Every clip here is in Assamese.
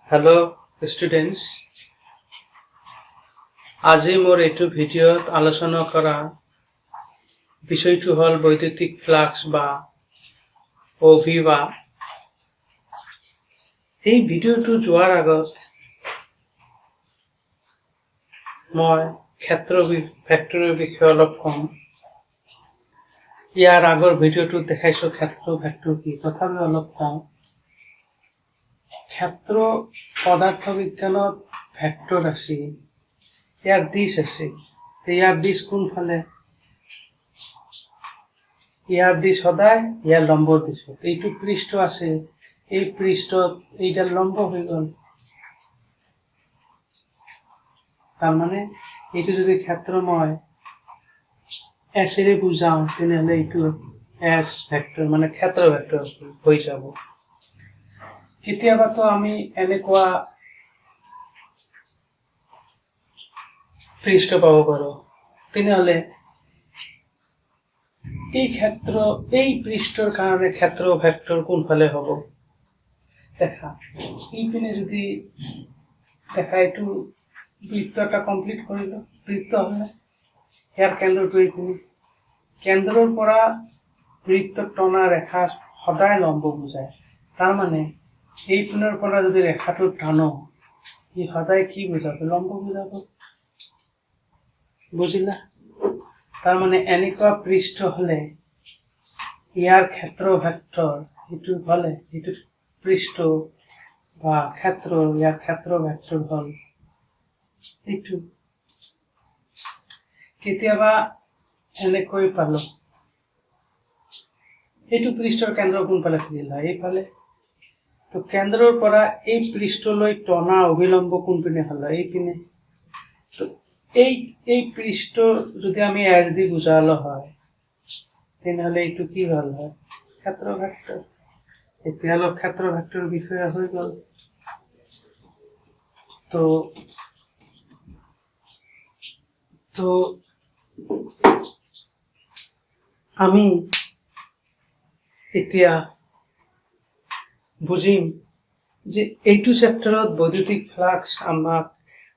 हेलो स्टूडेंट्स, आज मोर एटू भिडिओत आलोचना करा विषयटू हल वैद्युतिक फ्लाक्स बा ओभि बा এই ভিডিওটো যোৱাৰ আগত মই ক্ষেত্ৰ ভেক্টৰৰ বিষয়ে অলপ কম। ইয়াৰ আগৰ ভিডিওটো দেখাইছো ক্ষেত্ৰ ভেক্টৰ কি, তথাপি অলপ কম। ক্ষেত্ৰ পদাৰ্থ বিজ্ঞানত ভেক্টৰ আছে, ইয়াৰ দিশ আছে। ইয়াৰ দিশ কোনফালে? ইয়াৰ দিশ সদায় ইয়াৰ লম্ব দিশত। এইটো পৃষ্ঠ আছে, এই পৃষ্ঠত এইডাল লম্ব হৈ গল। তার মানে এইটো যদি ক্ষেত্ৰময় এসেৰে বুজাও তেনেহলে এইটো এস ভেক্টৰ মানে ক্ষেত্ৰ ভেক্টৰ হৈ যাব। কেতিয়াবা তো আমি এনেকুৱা পৃষ্ঠ পাব পাৰো, তেনেহলে এই পৃষ্ঠৰ কাৰণে ক্ষেত্ৰ ভেক্টৰ কোনফালে হ'ব দেখা। এইপিনে যদি দেখা এইটো বৃত্তটা কমপ্লিট কৰিল, বৃত্ত হলে ইয়াৰ কেন্দ্ৰটো এইপিনে, কেন্দ্ৰৰ পৰা বৃত্ত টনা ৰেখা সদায় লম্ব বুজায়। তাৰ মানে এইপিনৰ পৰা যদি ৰেখাটো টানো, ই সদায় কি বুজাব? লম্ব বুজাব। বুজিলা? তাৰ মানে এনেকুৱা পৃষ্ঠ হলে ইয়াৰ ক্ষেত্ৰ ভেক্টৰ এইটো হলে, এইটো পৃষ্ঠ বা ক্ষেত্ৰ, ইয়াৰ ক্ষেত্ৰ ভেক্টৰ হল এইটো। কেতিয়াবা এনেকৈ পালো, এইটো পৃষ্ঠৰ কেন্দ্ৰ কোনফালে থাকিল? এইফালে। তো কেন্দ্ৰৰ পৰা এই পৃষ্ঠলৈ টনা অভিলম্ব কোনপিনে হল? এইপিনে। তো এই পৃষ্ঠ যদি আমি এস দি বুজালো হয়, তেনেহলে এইটো কি হল হয়? ক্ষেত্ৰ ভেক্টৰ। এতিয়া অলপ ক্ষেত্ৰ ভেক্টৰ বিষয়ে হৈ গল। তো আমি এতিয়া বুজিম যে এইটো চেপ্টাৰত বৈদ্যুতিক ফ্লাক্স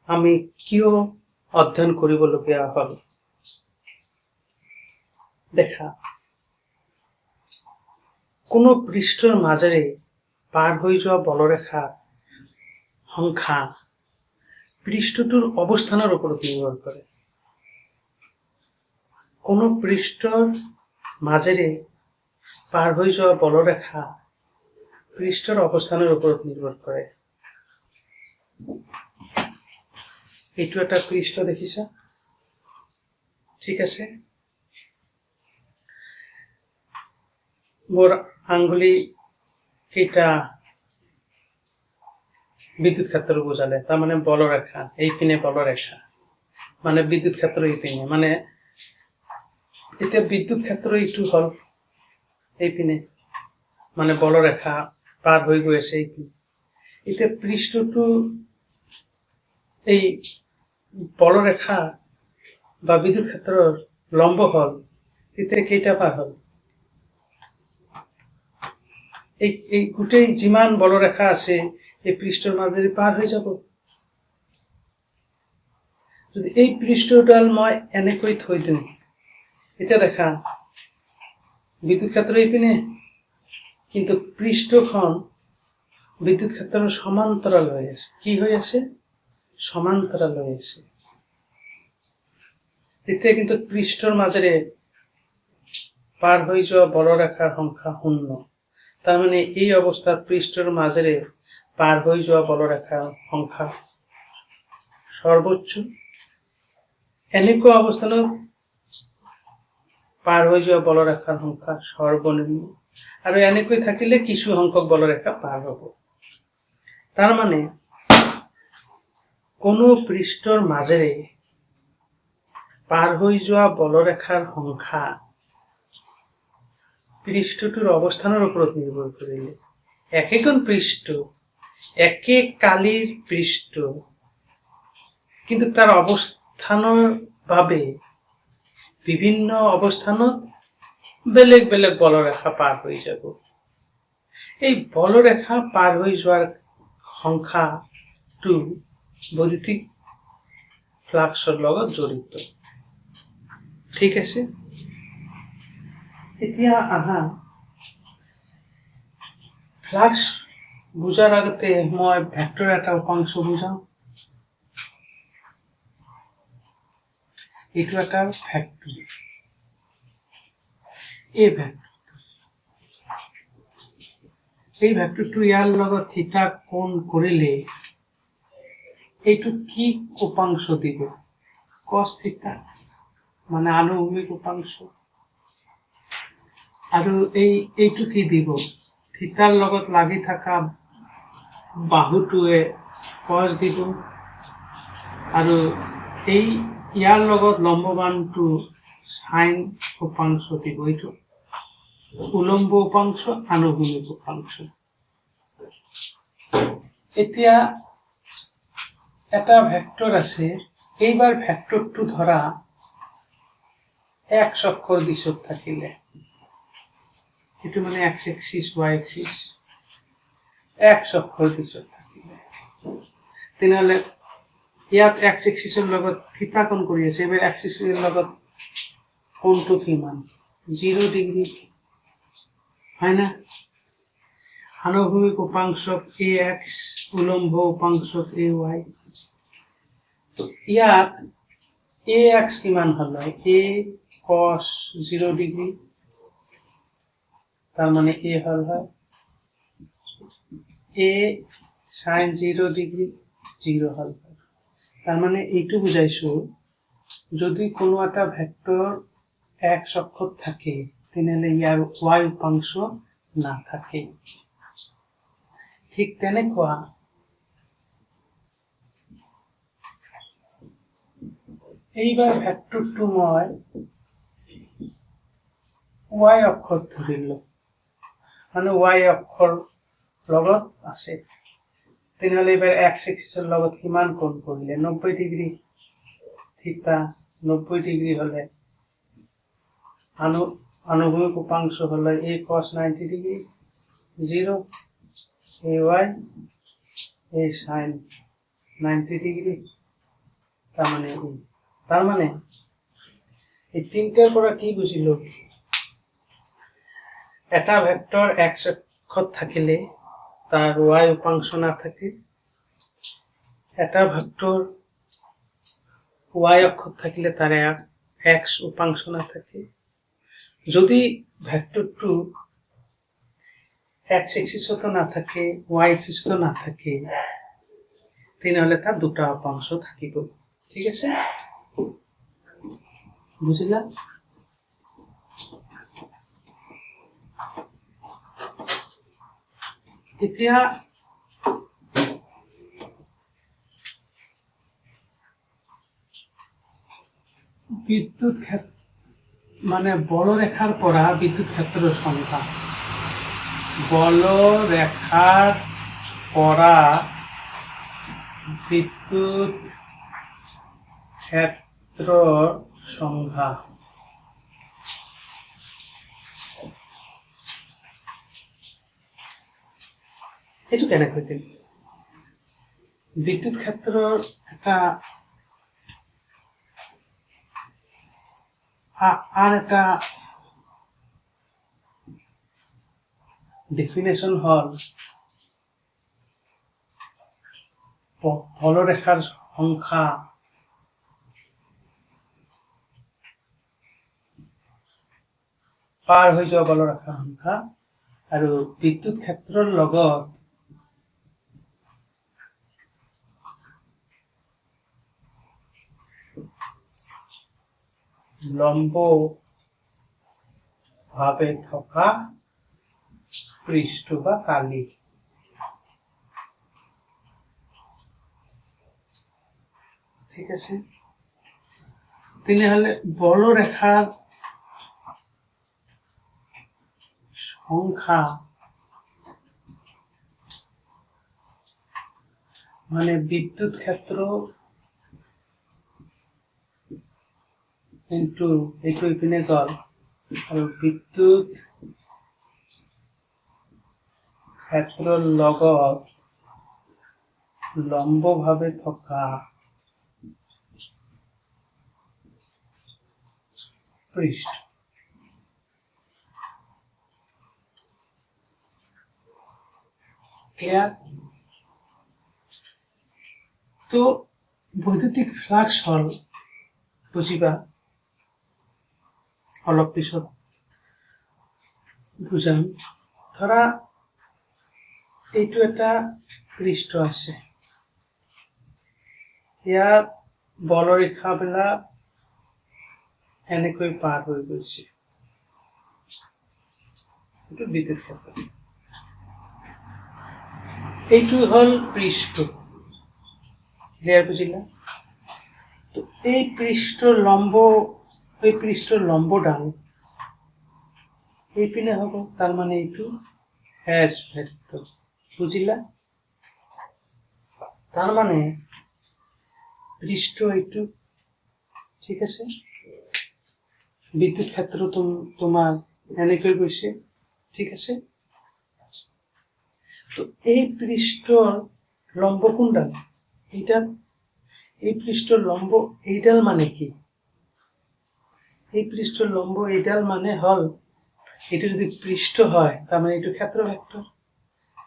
আমি কিয় অধ্যয়ন কৰিবলগীয়া হল। দেখা, কোনো পৃষ্ঠৰ মাজেৰে পাৰ হৈ যোৱা বলৰেখা সংখ্যা পৃষ্ঠটোৰ অৱস্থানৰ ওপৰত নিৰ্ভৰ কৰে। কোনো পৃষ্ঠৰ মাজেৰে পাৰ হৈ যোৱা বলৰেখা পৃষ্ঠৰ অৱস্থানৰ ওপৰত নিৰ্ভৰ কৰে। এইটো এটা পৃষ্ঠ দেখিছা, ঠিক আছে। মোৰ আঙ্গুলি কেইটা বিদ্যুৎ ক্ষেত্ৰ বুজালে, তাৰ মানে বলৰেখা এইপিনে, বলৰেখা মানে বিদ্যুৎ ক্ষেত্ৰ এইপিনে, মানে এতিয়া বিদ্যুৎ ক্ষেত্ৰ এইটো হল এইপিনে, মানে বলৰেখা পাৰ হৈ গৈ আছে এইপিনে। এতিয়া পৃষ্ঠটো এই বলৰেখা বা বিদ্যুৎ ক্ষেত্ৰৰ লম্ব হল, তেতিয়া কেইটা পাৰ হল? এই গোটেই যিমান বলৰেখা আছে এই পৃষ্ঠৰ মাজেৰে পাৰ হৈ যাব। যদি এই পৃষ্ঠডাল মই এনেকৈ থৈ দিওঁ, এতিয়া দেখা বিদ্যুৎ ক্ষেত্ৰ এইপিনে, কিন্তু পৃষ্ঠখন বিদ্যুৎ ক্ষেত্ৰৰ সমান্তৰাল হৈ আছে। কি হৈ আছে? সমান্তৰাল হৈ আছে। তেতিয়া কিন্তু পৃষ্ঠৰ মাজেৰে পাৰ হৈ যোৱা বলৰেখাৰ সংখ্যা 0। তাৰ মানে এই অৱস্থাত পৃষ্ঠৰ মাজেৰে পাৰ হৈ যোৱা বলৰেখাৰ সংখ্যা সৰ্বোচ্চ। এনেকুৱা অৱস্থানত পাৰ হৈ যোৱা বলৰেখাৰ সংখ্যা সৰ্বনিম্ন, আৰু এনেকৈ থাকিলে কিছু সংখ্যক বলৰেখা পাৰ হ'ব। তাৰ মানে কোনো পৃষ্ঠৰ মাজেৰে পাৰ হৈ যোৱা বলৰেখাৰ সংখ্যা পৃষ্ঠটোৰ অৱস্থানৰ ওপৰত নিৰ্ভৰ কৰিলে। একেখন পৃষ্ঠ, একে কালিৰ পৃষ্ঠ, কিন্তু তাৰ অৱস্থানৰ বাবে বিভিন্ন অৱস্থানত বেলেগ বেলেগ বলৰেখা পাৰ হৈ যাব। এই বলৰেখা পাৰ হৈ যোৱাৰ সংখ্যাটো বৈদ্যুতিক ফ্লাক্সৰ লগত জড়িত। ঠিক আছে, এতিয়া আহা ফ্লাক্স বুজাৰ আগতে মই ভেক্টৰ এটা উপাংশ বুজাওঁ। এইটো এটা ভেক্টৰ, এই ভেক্টৰটো ইয়াৰ লগত থিতা কোণ কৰিলে এইটো কি উপাংশ দিব? কস থিতা, মানে আনুভূমিক উপাংশ। আৰু এইটো কি দিব? থিতাৰ লগত লাগি থকা বাহুটোৱে কস দিব, আৰু ইয়াৰ লগত লম্বমানটো সাইন উপাংশ দিব। এইটো উলম্ব উপাংশ, আনুভূমিক উপাংশ। এতিয়া এটা ভেক্টৰ আছে, এইবাৰ ভেক্টৰটো ধৰা এক্স অক্ষৰ দিশত থাকিলে, এইটো মানে X axis Y axis, X অক্ষৰ দিশত থাকিলে, তেনেহ'লে ইয়াত এক্স এক্সিসৰ লগত থিতা কোণ কৰি আছে। এইবাৰ এক্স এক্সিসৰ লগত কোণটো কিমান? 0 ডিগ্ৰী, হয় না? আনুভূমিক উপাংশক এ এক্স, উলম্ব উপাংশক এ ওয়াই। ইয়াত এ এক্স কিমান হল? এ কস 0 ডিগ্ৰী, তাৰ মানে এ হল হয় এ সাইন 0 ডিগ্ৰী, 0 হল হয়। তার মানে এইটো বুঝাইছো, যদি কোনো এটা ভেক্টর এক্স অক্ষত থাকে তেনেহলে ইয়ার ওয়াই উপাংশ না থাকে। ঠিক তেনেকুৱা এইবাৰ ভেক্টৰটো মই ওয়াই অক্ষত ধৰিলো, মানে ওয়াই অক্ষৰ লগত আছে। তেনেহলে এবাৰ এক্স এক্সিসৰ লগত কিমান কোণ কৰিলে? 90 ডিগ্ৰী। থিতা 90 ডিগ্ৰী হলে আনুভূমিক উপাংশ হলে এ কস 90 degree, 0, A Y A sign 90 degree, তাৰ মানে এই তিনটাৰ পৰা কি বুঝিলো? এটা ভেক্টর এক্স অক্ষত থাকিলে তার ওয়াই উপাংশ না থাকে, এটা ভেক্টর ওয়াই অক্ষত থাকিলে তার এক্স উপাংশ না থাকে। যদি ভেক্টরটো এক্স এক্সিসত না থাকে, ওয়াই এক্সিসত না থাকে, তেনেহলে তার দুটা উপাংশ থাকিব। ঠিক আছে, বুঝলা? এতিয়া বিদ্যুৎ ক্ষেত্র, মানে বলরেখার পৰা বিদ্যুৎ ক্ষেত্ৰৰ সংখ্যা, বলৰেখাৰ পৰা বিদ্যুৎ ক্ষেত্ৰৰ সংখ্যা। এইটো কেনেকৈ দিম? বিদ্যুৎ ক্ষেত্ৰৰ এটা আৰ একটা ডেফিনেশন হল বলৰেখাৰ সংখ্যা পাৰ হৈ যোৱা বলৰেখাৰ সংখ্যা আৰু বিদ্যুৎ ক্ষেত্ৰৰ লগত লম্ব ভাবে থকা পৃষ্ঠ বা কালি। ঠিক আছে, তেনেহলে বলরেখার সংখ্যা মানে বিদ্যুৎ ক্ষেত্র ইনটু এইটো ইপিনে গল, আৰু বিদ্যুৎ ক্ষেত্ৰৰ লগত লম্বভাবে থকা পৃষ্ঠ। ক্লিয়াৰ? তো বৈদ্যুতিক ফ্লাক্স হল বুঝিবা অলপ পিছত বুজাম। ধৰা এইটো এটা পৃষ্ঠ আছে, ইয়াত বলৰেখাবিলাক এনেকৈ পাৰ হৈ গৈছে, এইটো বিদ্যুৎ ক্ষেত্ৰ। এইটো হল পৃষ্ঠ। ক্লিয়াৰ বুজিলা? তো এই পৃষ্ঠৰ লম্বডাল এইপিনে হ'ব, তাৰ মানে এইটো এছ ভেক্টৰ। বুজিলা? তাৰ মানে পৃষ্ঠ এইটো, ঠিক আছে। বিদ্যুৎ ক্ষেত্ৰ তোমাৰ এনেকৈ গৈছে, ঠিক আছে। তো এই পৃষ্ঠৰ লম্ব কোনডাল? এইডাল। এই পৃষ্ঠৰ লম্ব এইডাল মানে কি? এই পৃষ্ঠৰ লম্ব এইডাল মানে হল, এইটো যদি পৃষ্ঠ হয় তাৰমানে এইটো ক্ষেত্ৰ ভেক্টৰ,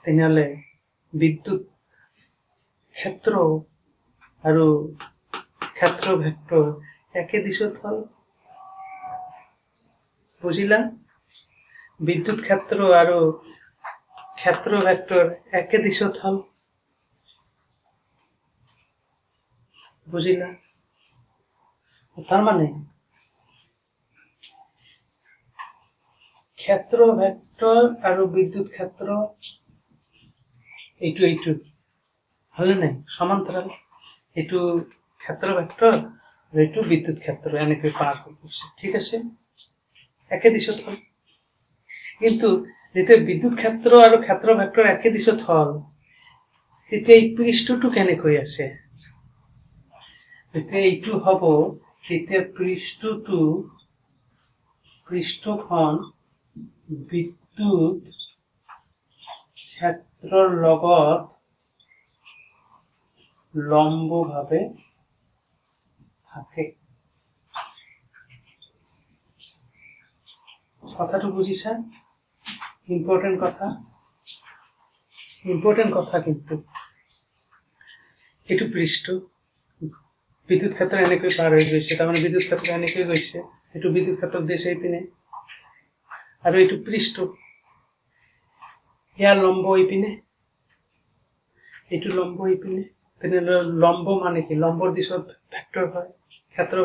তেনেহলে বিদ্যুৎ ক্ষেত্ৰ আৰু ক্ষেত্ৰ ভেক্টৰ একে দিশত হল। বুজিলা? বিদ্যুৎ ক্ষেত্ৰ আৰু ক্ষেত্ৰ ভেক্টৰ একে দিশত হল। বুজিলা? তার মানে ক্ষেত্র ভেক্টর আর বিদ্যুৎ ক্ষেত্র এইটো হলে নাই সমান্তরাল। এইটো ক্ষেত্র ভেক্টর আর এইটো বিদ্যুৎ ক্ষেত্র এনেকৈ পাৰ হৈ গৈছে, ঠিক আছে, একে দিশত হল। কিন্তু যেতিয়া বিদ্যুৎ ক্ষেত্ৰ আৰু ক্ষেত্ৰ ভেক্টৰ একে দিশত হল, তেতিয়া এই পৃষ্ঠটো কেনেকৈ আছে? যেতিয়া এইটো হব, তেতিয়া পৃষ্ঠখন বিদ্যুৎ ক্ষেত্ৰৰ লগত লম্বভাৱে থাকে। কথাটো বুজিছা? ইম্পৰ্টেন্ট কথা কিন্তু এইটো পৃষ্ঠ বিদ্যুৎ ক্ষেত্ৰ এনেকৈ পাৰ হৈ গৈছে, তাৰমানে বিদ্যুৎ ক্ষেত্ৰ এনেকৈ গৈছে, এইটো বিদ্যুৎ ক্ষেত্ৰৰ দিশ এইপিনে, আৰু এইটো পৃষ্ঠ, ইয়াৰ লম্ব এইপিনে, এইটো লম্ব এইপিনে। তেনেহ'লে লম্ব মানে কি? লম্বৰ দিশত ভেক্টৰ হয়, ক্ষেত্ৰ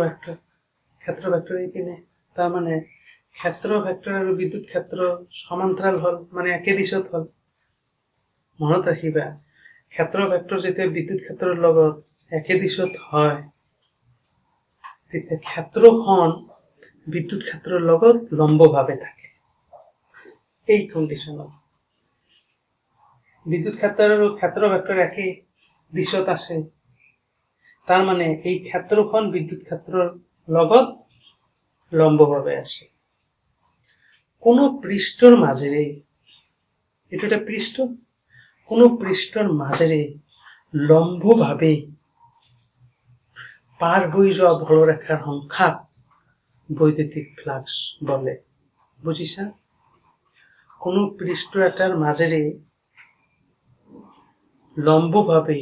ভেক্টৰ এইপিনে। তাৰমানে ক্ষেত্ৰ ভেক্টৰ আৰু বিদ্যুৎ ক্ষেত্ৰ সমান্তৰাল হল, মানে একে দিশত হল। মনত ৰাখিবা, ক্ষেত্ৰ ভেক্টৰ যেতিয়া বিদ্যুৎ ক্ষেত্ৰৰ লগত একে দিশত হয়, তেতিয়া ক্ষেত্ৰখন বিদ্যুৎ ক্ষেত্ৰৰ লগত লম্বভাৱে থাকে। এই কণ্ডিশ্যনত বিদ্যুৎ ক্ষেত্ৰ আৰু ক্ষেত্ৰ ভেক্টৰ একে দিশত আছে, তাৰ মানে এই ক্ষেত্ৰখন বিদ্যুৎ ক্ষেত্ৰৰ লগত লম্বভাৱে আছে। কোনো পৃষ্ঠৰ মাজেৰে, এইটো এটা পৃষ্ঠ, কোনো পৃষ্ঠৰ মাজেৰে লম্বভাৱে পাৰ হৈ যোৱা বলৰেখাৰ সংখ্যাক বৈদ্যুতিক ফ্লাক্স বলে। বুজিছা? কোনো পৃষ্ঠ এটাৰ মাজেৰে লম্বভাৱে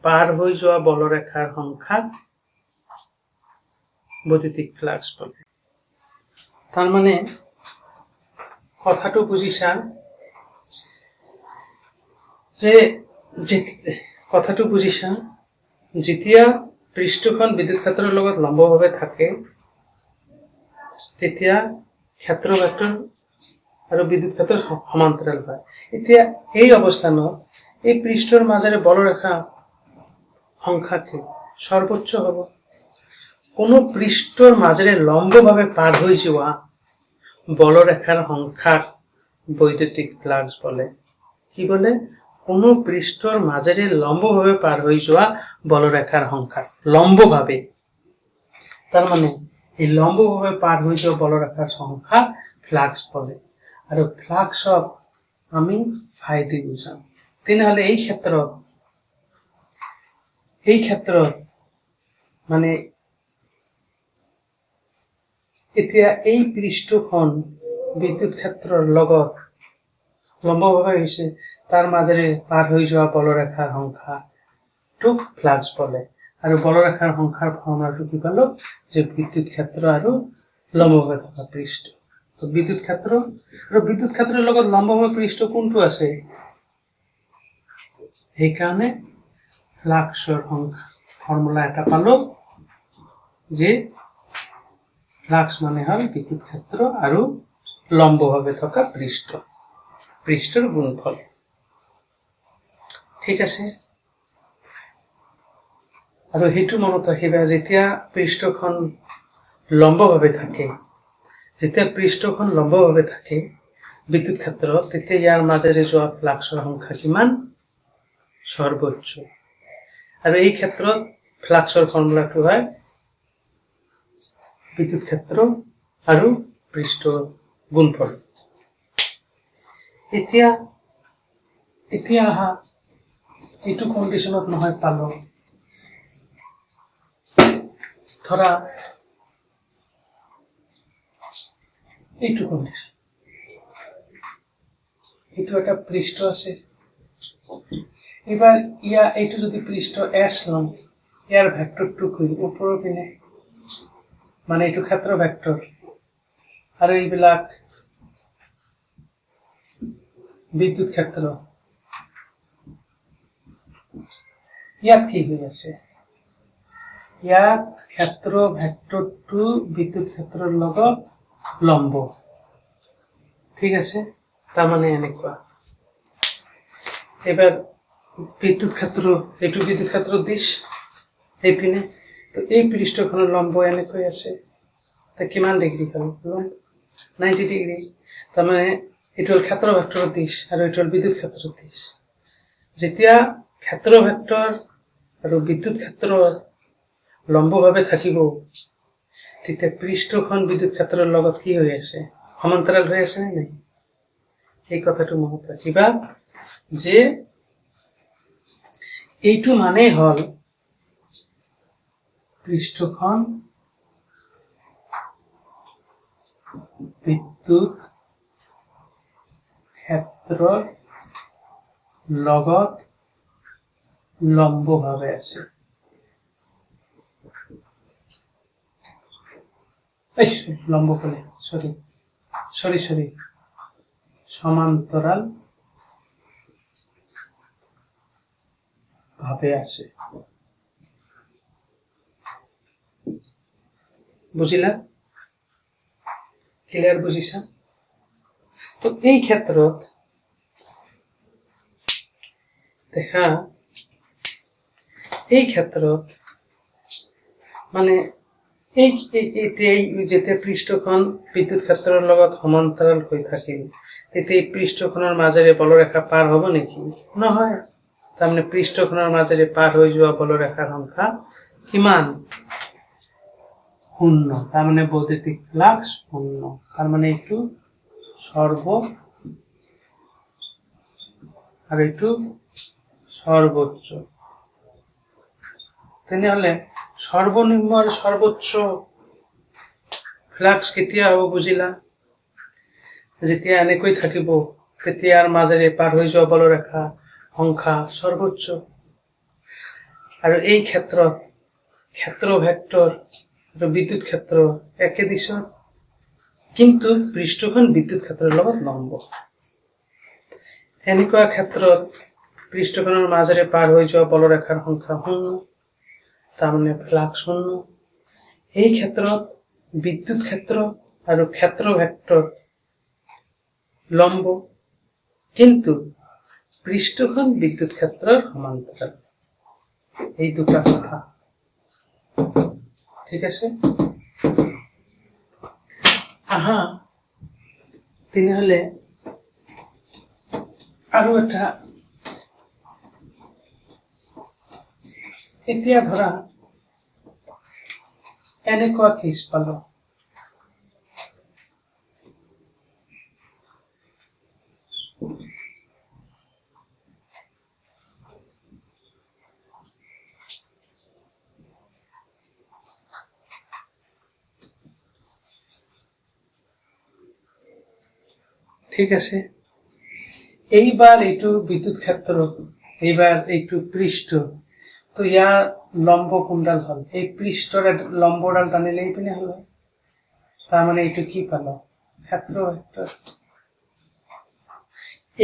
পাৰ হৈ যোৱা বলৰেখাৰ সংখ্যাক বৈদ্যুতিক ফ্লাক্স বলে। তাৰ মানে কথাটো বুজিছা যে যেতিয়া পৃষ্ঠখন বিদ্যুৎ ক্ষেত্ৰৰ লগত লম্বভাৱে থাকে, তেতিয়া ক্ষেত্ৰ ভেক্টৰ আৰু বিদ্যুৎ ক্ষেত্ৰ সমান্তৰাল হয়। এতিয়া এই অৱস্থানত এই পৃষ্ঠৰ মাজেৰে বলৰেখা সংখ্যা কি? সৰ্বোচ্চ হ'ব। কোনো পৃষ্ঠৰ মাজেৰে লম্বভাৱে পাৰ হৈ যোৱা বলৰেখাৰ সংখ্যাক বৈদ্যুতিক ফ্লাক্স বলে। কি বলে? কোনো পৃষ্ঠৰ মাজেৰে লম্বভাৱে পাৰ হৈ যোৱা বলৰেখাৰ সংখ্যাক, লম্বভাৱে। তাৰ মানে এই লম্বভাৱে পাৰ হৈ যোৱা বলৰেখাৰ সংখ্যাক ফ্লাক্স বলে, আৰু ফ্লাক্সক আমি ফাই দি বুজাম। তেনেহ'লে এই ক্ষেত্ৰত এই ক্ষেত্ৰত মানে এতিয়া এই পৃষ্ঠখন বিদ্যুৎ ক্ষেত্ৰৰ লগত লম্বভাৱে হৈছে, তাৰ মাজেৰে পাৰ হৈ যোৱা বলৰেখাৰ সংখ্যাটোক ফ্লাক্স বোলে। আৰু বলৰেখাৰ সংখ্যাৰ ফৰ্মুলাটো কি পালো, যে বিদ্যুৎ ক্ষেত্ৰ আৰু লম্বভাৱে থকা পৃষ্ঠ। তো বিদ্যুৎ ক্ষেত্ৰ আৰু বিদ্যুৎ ক্ষেত্ৰৰ লগত লম্বভাৱে পৃষ্ঠ কোনটো আছে, সেইকাৰণে ফ্লাক্সৰ ফৰ্মুলা এটা পালো, যে ফ্লাক্স মানে হল বিদ্যুৎ ক্ষেত্ৰ আৰু লম্বভাৱে থকা পৃষ্ঠৰ গুণফল। ঠিক আছে, আৰু সেইটো মনত ৰাখিবা, যেতিয়া পৃষ্ঠখন লম্বভাৱে থাকে, বিদ্যুৎ ক্ষেত্ৰত, তেতিয়া ইয়াৰ মাজেৰে যোৱা ফ্লাক্সৰ সংখ্যা কিমান, সৰ্বোচ্চ। আৰু এই ক্ষেত্ৰত ফ্লাক্সৰ ফৰ্মুলাটো হয় বিদ্যুৎ ক্ষেত্ৰ আৰু পৃষ্ঠৰ গুণফল। এতিয়া আহা এইটো কণ্ডিশ্যনত নহয় পালো, ধৰা এইটো কণ্ডিশ্যন, এইটো এটা পৃষ্ঠ আছে। এবাৰ এইটো যদি পৃষ্ঠ এছ লম, ইয়াৰ ভেক্টৰটো কি, ওপৰৰ পিনে, মানে এইটো ক্ষেত্ৰ ভেক্টৰ, আৰু এইবিলাক বিদ্যুৎ ক্ষেত্ৰ। ইয়াত কি হৈ আছে, ইয়াত ক্ষেত্ৰ ভেক্টৰটো বিদ্যুৎ ক্ষেত্ৰৰ লগত লম্ব। ঠিক আছে, তাৰমানে এনেকুৱা। এবাৰ বিদ্যুৎ ক্ষেত্ৰ, এইটো বিদ্যুৎ ক্ষেত্ৰৰ দিশ এইপিনে, তো এই পৃষ্ঠখনৰ লম্ব এনেকৈ আছে, তা কিমান ডিগ্ৰী পালো, 90 ডিগ্ৰী। তাৰমানে এইটো হ'ল ক্ষেত্ৰ ভেক্টৰৰ দিশ আৰু এইটো হ'ল বিদ্যুৎ ক্ষেত্ৰৰ দিশ। যেতিয়া ক্ষেত্ৰ ভেক্টৰ আৰু বিদ্যুৎ ক্ষেত্ৰ লম্বভাৱে থাকিব, তেতিয়া পৃষ্ঠখন বিদ্যুৎ ক্ষেত্ৰৰ লগত কি হৈ আছে, সমান্তৰাল হৈ আছে নে নাই। এই কথাটো মনত ৰাখিবা, যে এইটো মানেই হল পৃষ্ঠখন বিদ্যুৎ ক্ষেত্ৰৰ লগত লম্বভাৱে আছে। লম্ব কলে সৰি সমান্তৰাল ভাবে আছে। বুঝিলা, ক্লিয়াৰ বুঝিছা। তো এই ক্ষেত্ৰত দেখা, এই ক্ষেত্ৰত মানে যেতিয়া পৃষ্ঠখন বিদ্যুৎ ক্ষেত্ৰৰ লগত সমান্তৰাল হৈ থাকিল, তেতিয়া এই পৃষ্ঠখনৰ মাজেৰে বলৰেখা পাৰ হ'ব নেকি, নহয়। তাৰমানে পৃষ্ঠখনৰ মাজেৰে পাৰ হৈ যোৱা বলৰেখাৰ সংখ্যা কিমান, 0। তাৰমানে বৈদ্যুতিক ফ্লাক্স 0। তাৰমানে এইটো সৰ্ব আৰ এইটো সৰ্বোচ্চ। তেনেহলে সৰ্বনিম্ন আৰ সৰ্বোচ্চ ফ্লাক্স কেতিয়া হ'ব বুজিলা, যেতিয়া এনেকৈ থাকিব, তেতিয়াৰ মাজেৰে পাৰ হৈ যোৱা বলৰেখা সংখ্যা সৰ্বোচ্চ। আৰু এই ক্ষেত্ৰত ক্ষেত্ৰ ভেক্টৰ আৰু বিদ্যুৎ ক্ষেত্ৰ একে দিশৰ, কিন্তু পৃষ্ঠখন বিদ্যুৎ ক্ষেত্ৰৰ লগত লম্ব। এনেকুৱা ক্ষেত্ৰত পৃষ্ঠখনৰ মাজেৰে পাৰ হৈ যোৱা বলৰেখাৰ সংখ্যা 0, তাৰমানে ফ্লাক্স 0। এই ক্ষেত্ৰত বিদ্যুৎ ক্ষেত্ৰ আৰু ক্ষেত্ৰ ভেক্টৰ লম্ব, কিন্তু পৃষ্ঠখন বিদ্যুৎ ক্ষেত্ৰৰ সমান্তৰাল। এই দুটা কথা, ঠিক আছে। আহা তেনেহলে আৰু এটা, এতিয়া ধৰা এনেকুৱা কেছ পালো, ঠিক আছে। এইবাৰ এইটো বিদ্যুৎ ক্ষেত্ৰ, এইবাৰ এইটো পৃষ্ঠ। তো ইয়াৰ লম্ব কোনডাল হল? এই পৃষ্ঠৰ লম্বডাল টানিলে এইপিনে হল। তাৰমানে এইটো কি পালো? ক্ষেত্ৰ ভেক্টৰ।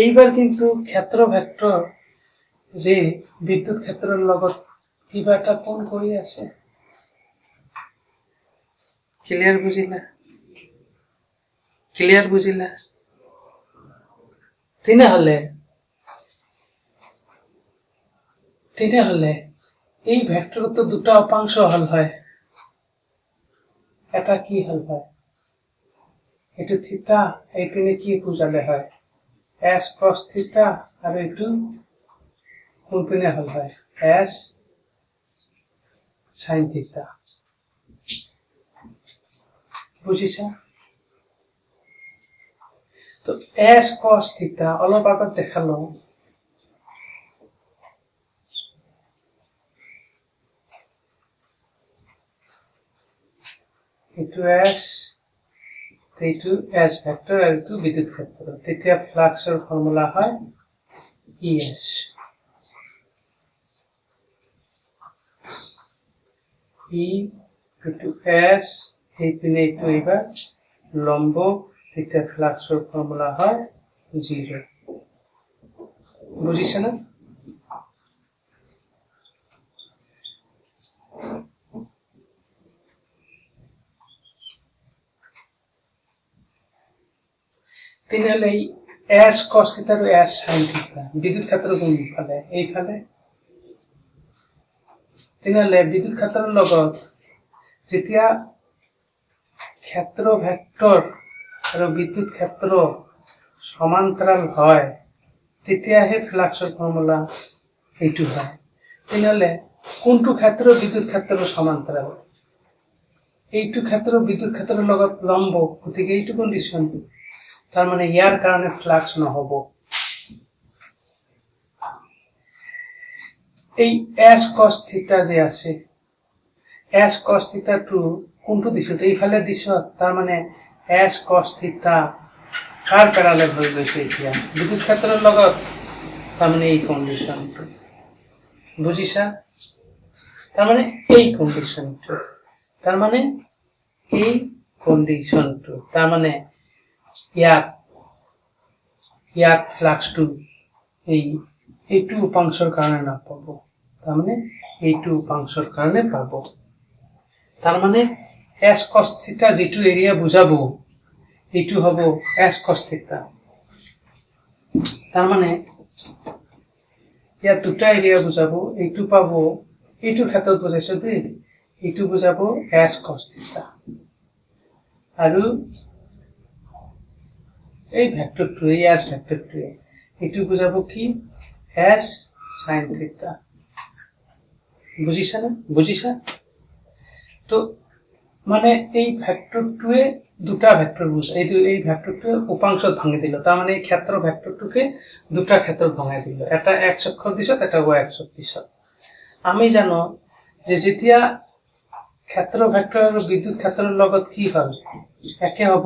এইবাৰ কিন্তু ক্ষেত্ৰ ভেক্টৰ ৰে বিদ্যুৎ ক্ষেত্ৰেৰ লগত কিবা এটা কোণ কৰি আছে। ক্লিয়ার বুঝিলা? ক্লিয়ার বুঝিলা? তেনেহলে এই ভেক্টর তো দুটা উপাংশ হল হয়। এটা কি হল হয়? এইটো থিতা, এইপিনে কি বুঝালে হয়? এস কস থিতা, আর এইটো কোনপিনে হল হয়? এস সাইন থিতা। বুঝিছা? তো এস কস থিতা অলপ আগত দেখালো। এইটো এস, এইটো এস ভেক্টর আর এইটো বিদ্যুৎ ক্ষেত্র। তেতিয়া ফ্লাক্সের ফর্মুলা হয় ইএস। ই টু এস, এইপিনে এইটো এইবার লম্ব, তেতিয়া ফ্লাক্সের ফর্মুলা হয় 0। বুঝিছে না? তেনেহলে এই এস কস থিতা আর এস সাইন থিতা বিদ্যুৎ ক্ষেত্র কোন ফালে? এই ফালে। তেনেহলে বিদ্যুৎ ক্ষেত্রের লগত যেতিয়া ক্ষেত্র ভেক্টর আর বিদ্যুৎ ক্ষেত্র সমান্তরাল হয়, তেতিয়াহে ফ্লাক্সের ফর্মুলা এইটো হয়। তেনেহলে কোনটো ক্ষেত্র বিদ্যুৎ ক্ষেত্র সমান্তরাল? এইটো ক্ষেত্র বিদ্যুৎ ক্ষেত্রের লগত লম্ব, গতিকে এইটো কন্ডিশন। তার মানে ইয়ার কারণে ফ্লাক্স নহব। এই এস কস থিতা যে আছে, এস কস থিতা টু কোনটো দিছত? এইফালে দিছত। তার মানে এস কস থিতা কার প্যারালেল হয়ে গৈছে এতিয়া? বিদ্যুৎ ক্ষেত্রের লগত। তার মানে এই কন্ডিশনটো। বুঝিছা? তার মানে এই কন্ডিশনটো। তার মানে এই কন্ডিশনটো। তার মানে ইয়াত ফ্লাক্সটো এইটো উপাংশৰ কাৰণে না পাব। তাৰ মানে এইটো উপাংশৰ কারণে পাব। তার মানে এস কস থিতা যেটো এরিয়া বুঝাবো, এইটো হব এস কস থিতা। তার মানে ইয়াত দুটা এরিয়া বুঝাবো, এইটো পাবো, এইটো ক্ষেত্ৰত বুঝাইছো দেই, এইটো বুঝাবো এস কস থিতা। আর এই ভেক্টরটো, এই এস ভেক্টরটো এইটো বুঝাবো কি? এস সাইন থিতা। বুঝিছা না? বুঝিছা? তো মানে এই ভেক্টৰটোৱে দুটা ভেক্টৰ বুঝায়। এই ভেক্টৰটোৱে উপাংশত ভাঙি দিল। তার মানে এই ক্ষেত্র ভেক্টরটোকে দুটা ক্ষেত্রত ভাঙাই দিল। এটা এক্স অক্ষর দিছত, এটা ওয়াই অক্ষর দিছত। আমি জানো যে যেতিয়া ক্ষেত্র ভেক্টর আর বিদ্যুৎ ক্ষেত্রের লগত কি হল? একে হব,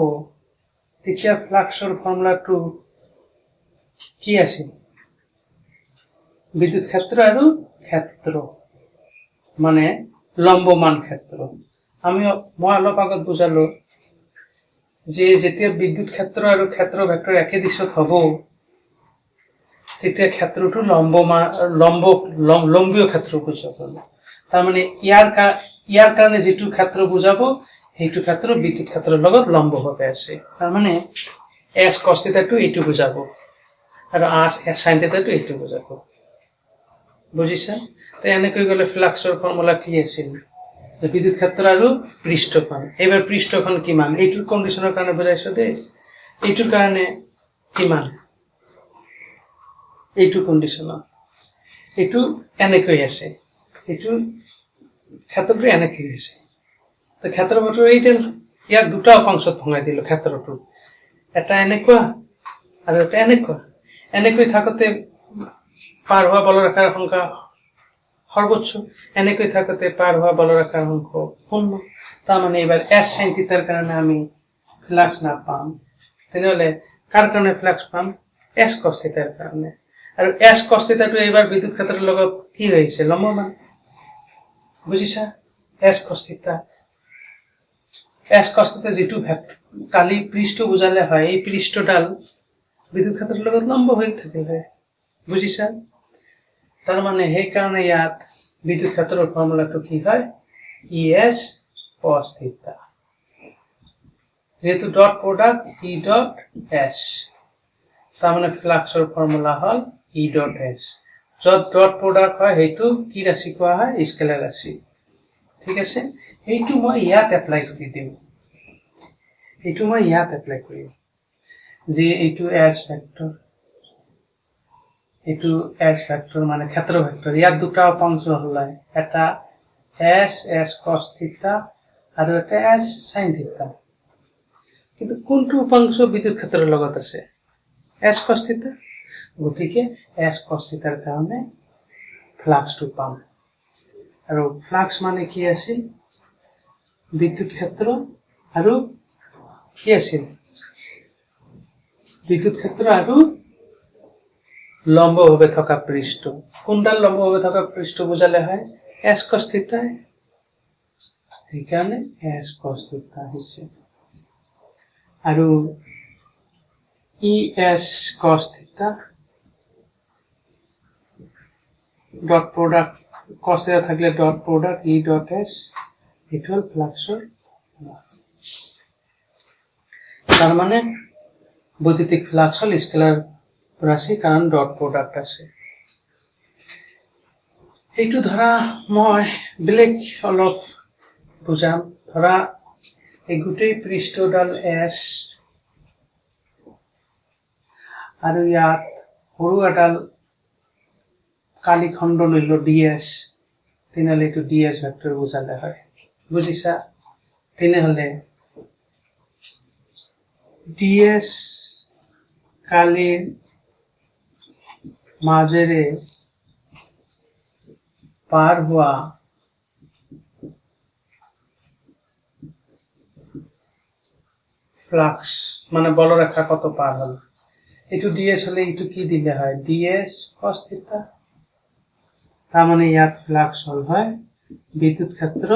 তেতিয়া ফ্লাক্সের ফর্মুলাটো কি আছে? বিদ্যুৎ ক্ষেত্র আর ক্ষেত্র মানে লম্বমান ক্ষেত্র। মই অলপ আগত বুঝালো যে যেতিয়া বিদ্যুৎ ক্ষেত্র আর ক্ষেত্র ভেক্টর একে দিশত হব, তেতিয়া ক্ষেত্রটো লম্বীয় ক্ষেত্র বুঝাব। তার মানে ইয়ার কারণে যেটো ক্ষেত্র বুঝাবো, সেইটো ক্ষেত্র বিদ্যুৎ ক্ষেত্রের লগত লম্বভাবে আছে। তার মানে এস কস থিতাটো এইটো বুঝাবো, আর এস সাইন থিতাটো এইটো বুঝাবো। বুঝিছা? তো এনেকৈ গলে ফ্লাক্সের ফর্মুলা কি আছিল? বিদ্যুৎ ক্ষেত্র আর পৃষ্ঠখন। এবার পৃষ্ঠখন কিমান? এইটোর কন্ডিশনের কারণে বুঝাইছো দেই। এইটোর কারণে কিমান? এইটো কন্ডিশন। এইটো এনেকৈ আছে, এইটো ক্ষেত্রটো এনেকৈ আছে। তো ক্ষেত্র ভেক্টর এইটা ইয়াক দুটা উপাংশত ভঙাই দিল ক্ষেত্রটো। এটা এনেকুৱা আৰ এটা এনেকুৱা। এনেকৈ থাকতে পার হওয়া বলরেখার সংখ্যা সর্বোচ্চ, এনেকৈ থাকতে পার হওয়া বলরেখার সংখ্যা 0। তার মানে এবার এস সাইন থিতার কারণে আমি ফ্লাক্স না পাম। তেনেহলে কাৰ কাৰণে ফ্লাক্স পাম এছ কস থিটাৰ কাৰণে আৰু এছ কস থিটাটো এইবাৰ বিদ্যুৎ ক্ষেত্ৰৰ লগত কি হৈছে লম্বমান বুজিছা এছ কস থিটা যেটো কালি পৃষ্ঠ বুজালে হয় এই পৃষ্ঠডাল বিদ্যুৎ ক্ষেত্ৰৰ লগত লম্ব হৈ থাকিলে বুজিছা তাৰ মানে সেই কাৰণে ইয়াত বিদ্যুৎ ক্ষেত্ৰৰ ফৰ্মুলাটো কি হয় ES cos theta যেহেতু dot product E dot S তাৰ মানে ফ্লাক্সৰ ফৰ্মুলা হল E dot S যত ডট প্ৰোডাক্ট হয় হেতু কি ৰাশি কোৱা হয় স্কেলাৰ ৰাশি ঠিক আছে এইটো মই ইয়াত এপ্লাই কৰি দিম যে এইটো S ভেক্টৰ এইটো S ভেক্টৰ মানে ক্ষেত্ৰ ভেক্টৰ ইয়াত দুটা অংশ হলাই এটা S cos theta আৰু এটা S sin theta কিন্তু কোনটো উপাংশ বিদ্যুৎ ক্ষেত্ৰৰ লগত আছে S cos theta গতিকে S cos theta ৰ কাৰণে ফ্লাক্সটো পাম আৰু ফ্লাক্স মানে কি আছিল বিদ্যুৎ ক্ষেত্ৰ আৰু কি আছিল বিদ্যুৎ ক্ষেত্ৰ আৰু লম্বভাৱে থকা পৃষ্ঠ কোনডাল লম্বভাৱে থকা পৃষ্ঠ বুজালে হয় S cos theta সেইকাৰণে S cos theta হৈছে আৰু ES cos theta dot product cos theta থাকলে dot product E dot S equal ফ্লাক্সৰ তাৰ মানে বৈদ্যুতিক ফ্লাক্স হল স্কেলাৰ ৰাশি কাৰণ ডট প্ৰোডাক্ট আছে এইটো ধৰা মই বেলেগ অলপ বুজাম ধৰা এই গোটেই পৃষ্ঠডাল S আৰু ইয়াত সৰু এডাল কালি খণ্ড লইল DS তেনেহলে এইটো DS ভেক্টৰ বুজালে হয় বুজিছা তেনেহলে DS কালিৰ মাজেৰে পাৰ হোৱা ফ্লাক্স মানে বলরেখা কত পার হল এটু DS হলে এটু কি দিলে হয় DS cos theta তার মানে ইয়াত ফ্লাক্স হল হয় বিদ্যুৎ ক্ষেত্র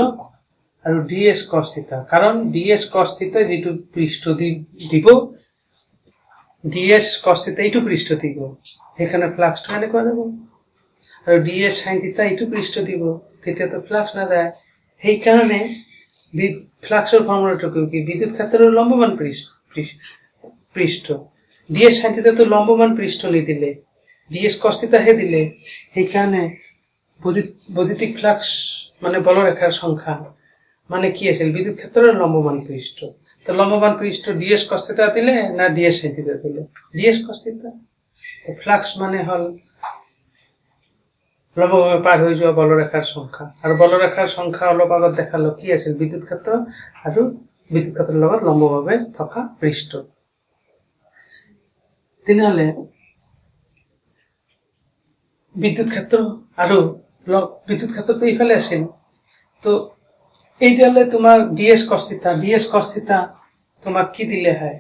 আর DS cos theta কারণ DS cos theta যেটু পৃষ্ঠ দিব DS cos theta এইটু পৃষ্ঠ দিব এখানে ফ্লাক্স মানে করে দেব আর DS sin theta এইটু পৃষ্ঠ দিব থিটা তো ফ্লাক্স না দেয় এই কারণে ফ্লাক্সের ফর্মুলাটা কি বিদ্যুৎ ক্ষেত্রের লম্বমান পৃষ্ঠ DS sin theta তো লম্বমান পৃষ্ঠ নি দিলে DS cos theta হে দিলে এই কারণে বৈদ্যুতিক ফ্লাক্স মানে বলরেখার সংখ্যা মানে কি আছে বিদ্যুৎ ক্ষেত্রের লম্বমান পৃষ্ঠ তো লম্বমান পৃষ্ঠ DS cos theta দিলে না DS sin theta দিলে DS cos theta তো ফ্লাক্স মানে হল লম্বভাবে পার হয়ে যাওয়া বলরেখার সংখ্যা আর বলরেখার সংখ্যা অলপ আগত দেখালো কি আছে বিদ্যুৎ ক্ষেত্র আর বিদ্যুৎ ক্ষেত্রের লগত লম্বভাবে থকা পৃষ্ঠ তেনেহলে বিদ্যুৎ ক্ষেত্র আর বিদ্যুৎ ক্ষেত্র তো এইফালে আছিল তো এইটালে তোমার DS cos theta তোমাক কি দিলে হয়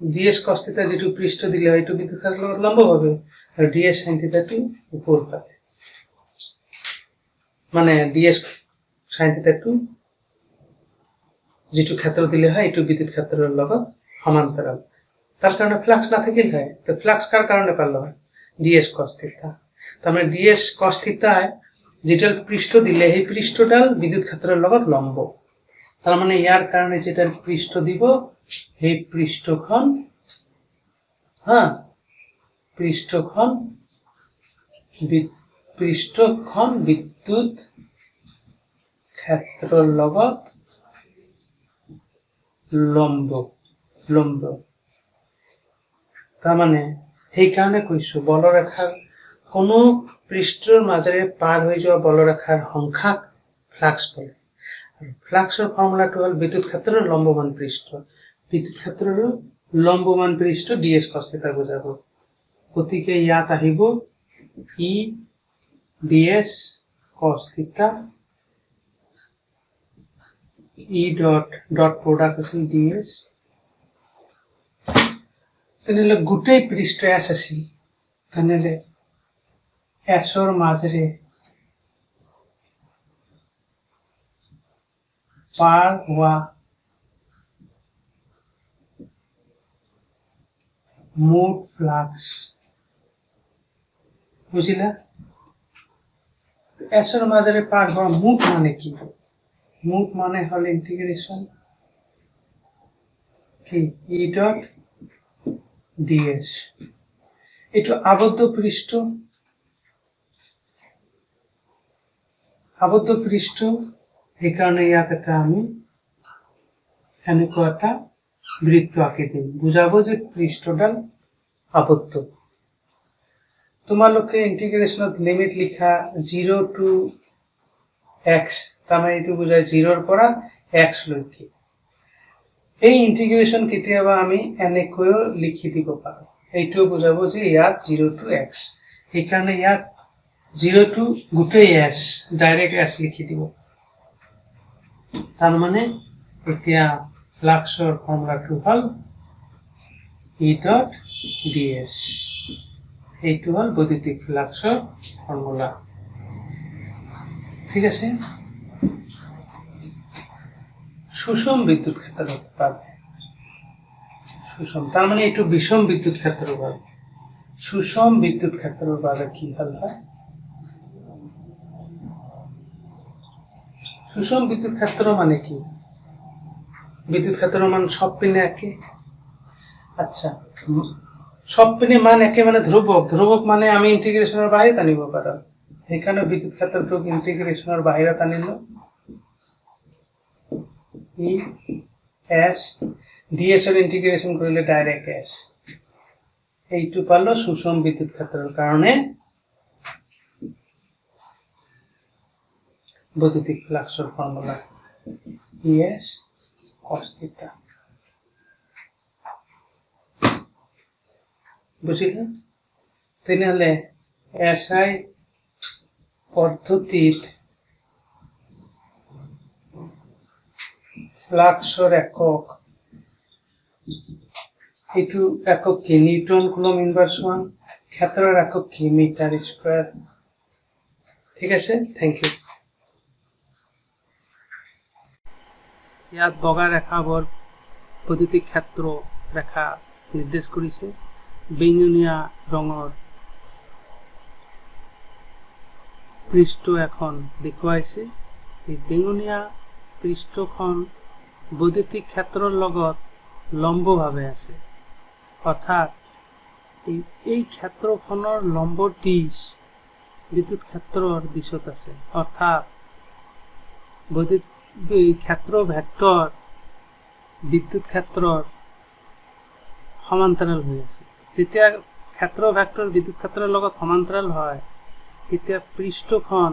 DS cos theta যেটু পৃষ্ঠ দিলে হয় এটু বিদ্যুৎ ক্ষেত্রের লগত লম্বভাবে আর DS sin theta টি উপর পাবে মানে DS sin theta টু যেটু ক্ষেত্র দিলে হয় এটু বিদ্যুৎ ক্ষেত্রের লগত সমান্তরাল তার কারণে ফ্লাক্স না থাকিল হয় তো ফ্লাক্স কার কারণে পারল হয় DS cos theta তার মানে DS cos theta যেটার পৃষ্ঠ দিলে এই পৃষ্ঠডাল বিদ্যুৎ ক্ষেত্রের লগত লম্ব তার মানে ইয়ার কারণে যেটার পৃষ্ঠ দিব এই পৃষ্ঠখন পৃষ্ঠখন বিদ্যুৎ ক্ষেত্রের লগত লম্ব তার মানে সেই কারণে কইছো বলরেখার কোন পৃষ্ঠের মাজেৰে পার হয়ে যাওয়া বলরেখার সংখ্যা ফ্লাক্স বলে ফ্লাক্সের ফর্মুলাটো হল বিদ্যুৎ ক্ষেত্রের লম্বমান পৃষ্ঠ বিদ্যুৎ ক্ষেত্রের লম্বমান পৃষ্ঠ DS cos theta বুঝাবো গতিকে ইয়াত আহিব E DS cos theta E dot product is DS তেনেহ'লে গোটেই পৃষ্ঠ এছ আছিল, তেনেহ'লে এছৰ মাজেৰে পাৰ হোৱা মুঠ ফ্লাক্স, বুজিলা? এছৰ মাজেৰে পাৰ হোৱা মুঠ মানে কি? মুঠ মানে হ'ল ইন্টিগ্ৰেশ্যন কি ই ডট ডিএছ। এইটো আবদ্ধ পৃষ্ঠ, সেইকাৰণে ইয়াত এটা আমি এনেকুৱা এটা বৃত্ত আঁকি দিম, বুজাব যে পৃষ্ঠডাল আবদ্ধ। তোমালোকে ইন্টিগ্ৰেশ্যনত লিমিট লিখা 0 to x, তাৰমানে এইটো বুজায় 0ৰ পৰা x লৈকে। এই ইন্টিগ্ৰেশ্যন কেতিয়াবা আমি এনেকৈও লিখি দিব পাৰোঁ, এইটোও বুজাব যে ইয়াত 0 to x, সেইকাৰণে ইয়াত 0 to গোটেই s, ডাইৰেক্ট s লিখি দিব। তাৰমানে এতিয়া ফ্লাক্সৰ ফৰ্মুলাটো হ'ল ই ডট ডিএছ, এইটো হ'ল বৈদ্যুতিক ফ্লাক্সৰ ফৰ্মুলা। ঠিক আছে? সুষম বিদ্যুৎ ক্ষেত্ৰৰ বাবে, সুষম তাৰমানে এইটো বিষম বিদ্যুৎ ক্ষেত্ৰৰ বাবে, সুষম বিদ্যুৎ ক্ষেত্ৰৰ বাবে কি হল হয়? সুষম বিদ্যুৎ ক্ষেত্র মানে কি? বিদ্যুৎ ক্ষেত্র মান সব পিনে একে। আচ্ছা, সব পিনে মান একে মানে ধ্রুবক, ধ্রুবক মানে আমি ইন্টিগ্রেশনের বাহিরে টানিব পাৰো, সেইকাৰণে বিদ্যুৎ ক্ষেত্ৰটোক ইন্টিগ্ৰেশনেৰ বাহিৰে টানিলো। ই এস ডিএস এৰ ইন্টিগ্ৰেশন কৰিলে ডাইৰেক্ট এস, এইটো পালো সুষম বিদ্যুৎ ক্ষেত্ৰৰ কাৰণে বৈদ্যুতিক ফ্লাক্সৰ ফৰ্মুলা ইএস cos থিটা। বুঝিলে? তেনেহলে এসআই পদ্ধতিত ফ্লাক্সৰ একক, এইটো একক কি? নিউটন কুলম ইনভাৰ্স 1, ক্ষেত্ৰৰ একক কি? Metre square. ঠিক আছে, থ্যাংক ইউ। ইয়াত বগা ৰেখাবোৰ বৈদ্যুতিক ক্ষেত্ৰ ৰেখা নিৰ্দেশ কৰিছে, বেঙুনীয়া ৰঙৰ পৃষ্ঠ এখন দেখুৱাইছে। এই বেঙুনীয়া পৃষ্ঠখন বৈদ্যুতিক ক্ষেত্ৰৰ লগত লম্বভাৱে আছে, অৰ্থাৎ এই ক্ষেত্ৰখনৰ লম্বৰ দিশ বিদ্যুৎ ক্ষেত্ৰৰ দিশত আছে, অৰ্থাৎ ক্ষেত্ৰ ভেক্টৰ বিদ্যুৎ ক্ষেত্ৰৰ সমান্তৰাল হৈ আছে। যেতিয়া ক্ষেত্ৰ ভেক্টৰ বিদ্যুৎ ক্ষেত্ৰৰ লগত সমান্তৰাল হয়, তেতিয়া পৃষ্ঠখন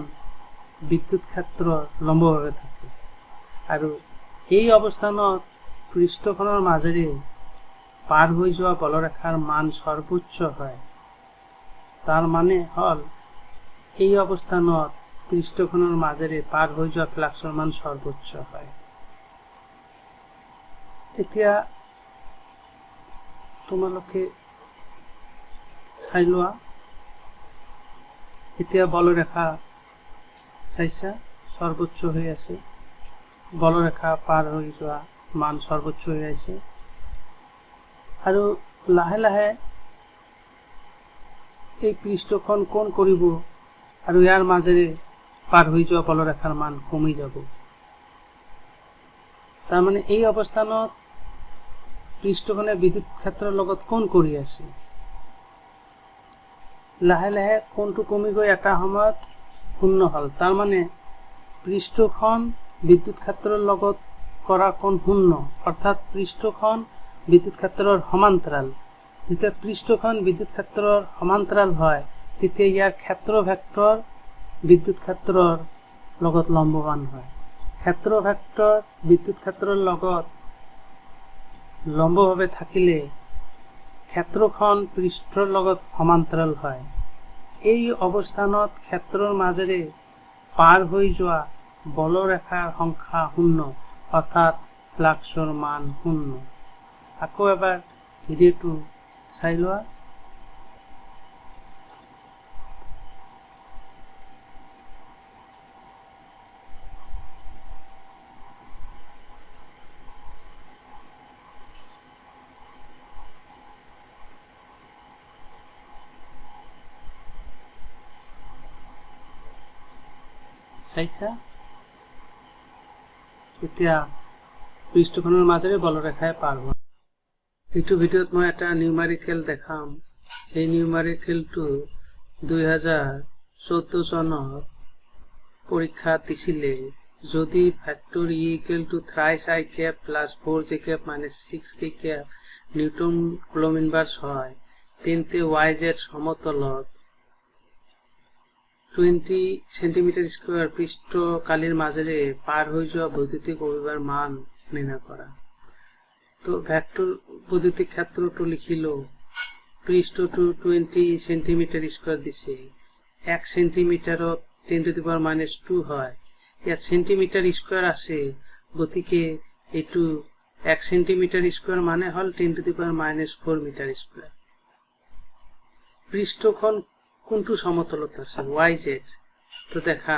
বিদ্যুৎ ক্ষেত্ৰৰ লম্বভাৱে থাকে, আৰু এই অৱস্থানত পৃষ্ঠখনৰ মাজেৰে পাৰ হৈ যোৱা বলৰেখাৰ মান সৰ্বোচ্চ হয়। তাৰ মানে হল এই অৱস্থানত পৃষ্ঠখনৰ মাজেৰে পাৰ হৈ যোৱা ফ্লাক্সৰ মান সৰ্বোচ্চ হয়। এতিয়া তোমালোকে চাই লোৱা, এতিয়া বলৰেখা চাইছা সৰ্বোচ্চ হৈ আছে, বলৰেখা পাৰ হৈ যোৱা মান সৰ্বোচ্চ হৈ আছে, আৰু লাহে লাহে এই পৃষ্ঠখন কোণ কৰিব আৰু ইয়াৰ মাজেৰে পাৰ হৈ যোৱা বলৰেখাৰ মান কমি যাব। তাৰমানে এই অৱস্থানত পৃষ্ঠখনে বিদ্যুৎ ক্ষেত্ৰৰ লগত কোণ কৰি আছে, লাহে লাহে কোণটো কমি গৈ এটা সময়ত শূন্য হল। তাৰমানে পৃষ্ঠখন বিদ্যুৎ ক্ষেত্ৰৰ লগত কৰা কোণ শূন্য, অৰ্থাৎ পৃষ্ঠখন বিদ্যুৎ ক্ষেত্ৰৰ সমান্তৰাল। যেতিয়া পৃষ্ঠখন বিদ্যুৎ ক্ষেত্ৰৰ সমান্তৰাল হয়, তেতিয়া ইয়াৰ ক্ষেত্ৰ ভেক্টৰ বিদ্যুৎ ক্ষেত্ৰৰ লগত লম্বমান হয়। ক্ষেত্ৰ ভেক্টৰ বিদ্যুৎ ক্ষেত্ৰৰ লগত লম্বভাৱে থাকিলে ক্ষেত্ৰখন পৃষ্ঠৰ লগত সমান্তৰাল হয়। এই অৱস্থানত ক্ষেত্ৰৰ মাজেৰে পাৰ হৈ যোৱা বলৰেখাৰ সংখ্যা শূন্য, অৰ্থাৎ ফ্লাক্সৰ মান শূন্য। আকৌ এবাৰ ভিডিঅ'টো চাই লোৱা। চাইছা? এতিয়া পৃষ্ঠখনৰ মাজেৰে বলৰেখাই পাৰ হোৱা। এইটো ভিডিঅ'ত মই এটা নিউমাৰিকেল দেখাম। এই নিউমাৰিকেলটো 2014 চনত পৰীক্ষাত দিছিলে। যদি vector E equal to thrice i cap plus 4j cap minus 6k cap newton coulomb inverse হয়, তেন্তে yz সমতলত 20 সেন্টিমিটাৰ স্কয়াৰ পৃষ্ঠকালিৰ মাজেৰে পাৰ হৈ যোৱা বৈদ্যুতিক অভিবাৰ মান নিৰ্ণয় কৰা। তো ভেক্টৰ বৈদ্যুতিক ক্ষেত্ৰটো লিখিলো। পৃষ্ঠটো 20 সেন্টিমিটাৰ স্কয়াৰ দিছে। 1 সেন্টিমিটাৰত 10⁻² হয়। ইয়াত সেন্টিমিটার স্কয়ার আছে, গতিকে এইটো 1 সেন্টিমিটার স্কয়ার মানে হল 10⁻⁴ মিটার স্কয়ার। পৃষ্ঠখন কোনটো সমতলত আছে? yz। তো দেখা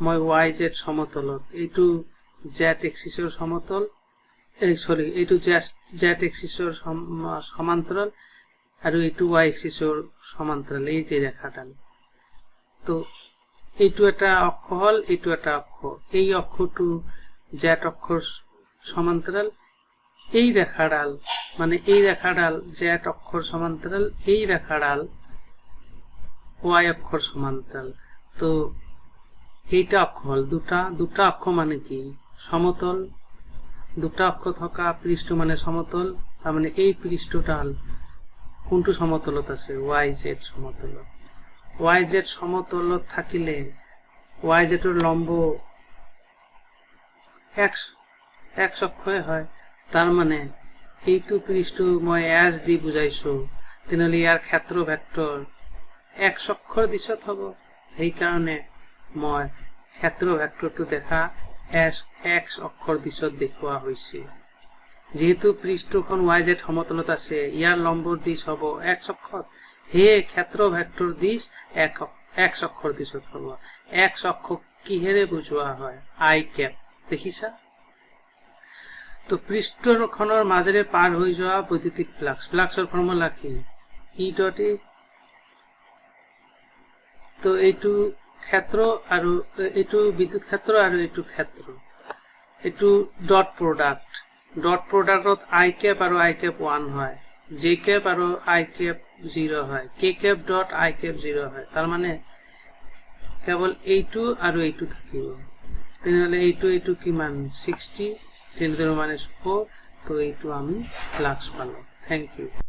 মই yz সমতলত, এইটো z এক্সিসৰ সমতল, এইটো z এক্সিসৰ সমান্তৰাল আৰু এইটো y এক্সিসৰ সমান্তৰাল, এই যে ৰেখাডাল। তো এইটো এটা অক্ষ হল, এইটো এটা অক্ষ। এই অক্ষটো z অক্ষৰ সমান্তৰাল, এই ৰেখাডাল মানে এই ৰেখাডাল z অক্ষৰ সমান্তৰাল, এই ৰেখাডাল y অক্ষৰ সমান্তৰাল। তো কেইটা অক্ষ হল? দুটা অক্ষ মানে কি? সমতল। দুটা অক্ষ থকা পৃষ্ঠ মানে সমতল। তার মানে এই পৃষ্ঠডাল কোনটো সমতলত আছে? yz সমতলত। yz সমতলত থাকিলে yz এর লম্ব x অক্ষই হয়। তার মানে এইটো পৃষ্ঠ মই s দি বুজাইছো, তেনেহলে ইয়াৰ ক্ষেত্ৰ ভেক্টৰ x অক্ষৰ দিশত হ'ব। এই কাৰণে মই ক্ষেত্ৰ ভেক্টৰটো দেখা x অক্ষৰ দিশত দেখুৱা হৈছে। যেহেতু পৃষ্ঠখন yz সমতলত আছে, ইয়াৰ লম্বৰ দিশ হ'ব x অক্ষত, সেয়ে ক্ষেত্ৰ ভেক্টৰ দিশ x অক্ষৰ দিশত হ'ব। x অক্ষ কিহেৰে বুজোৱা হয়? i cap. দেখিছা? তো পৃষ্ঠখনৰ মাজেৰে পাৰ হৈ যোৱা বৈদ্যুতিক ফ্লাক্স, ফ্লাক্সৰ ফৰ্মুলা কি? E dot A। তো এইটো ক্ষেত্ৰ আৰু এইটো বিদ্যুৎ ক্ষেত্ৰ আৰু এইটো ক্ষেত্ৰ, এইটো ডট প্ৰডাক্ট। ডট প্ৰডাক্টত i কেপ আৰু i কেপ 1 হয়, j কেপ আৰু i কেপ 0 হয়, k cap dot i cap 0 হয়। তাৰ মানে কেৱল এইটো আৰু এইটো থাকিব। তেনেহলে এইটো কিমান? 60 10⁻⁴। তো এইটো আমি ফ্লাক্স পালো। Thank U.